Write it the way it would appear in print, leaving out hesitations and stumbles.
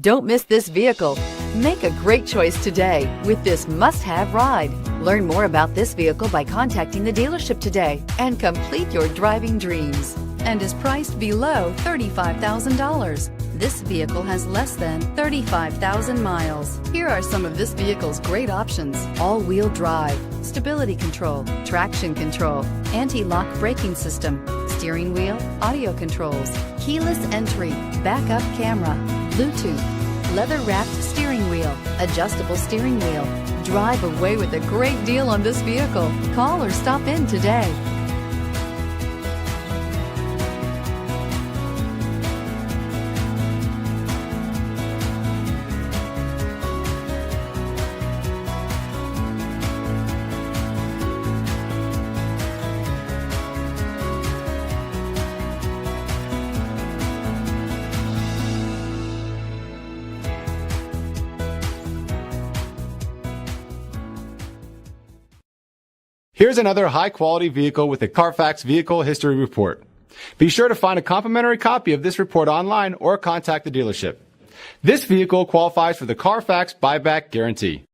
Don't miss this vehicle. Make a great choice today with this must-have ride. Learn more about this vehicle by contacting the dealership today and complete your driving dreams, and is priced below $35,000. This vehicle has less than 35,000 miles. Here are some of this vehicle's great options: all-wheel drive, stability control, traction control, anti-lock braking system, steering wheel audio controls, keyless entry, backup camera, Bluetooth, leather-wrapped steering wheel, adjustable steering wheel. Drive away with a great deal on this vehicle. Call or stop in today. Here's another high-quality vehicle with a Carfax Vehicle History Report. Be sure to find a complimentary copy of this report online or contact the dealership. This vehicle qualifies for the Carfax Buyback Guarantee.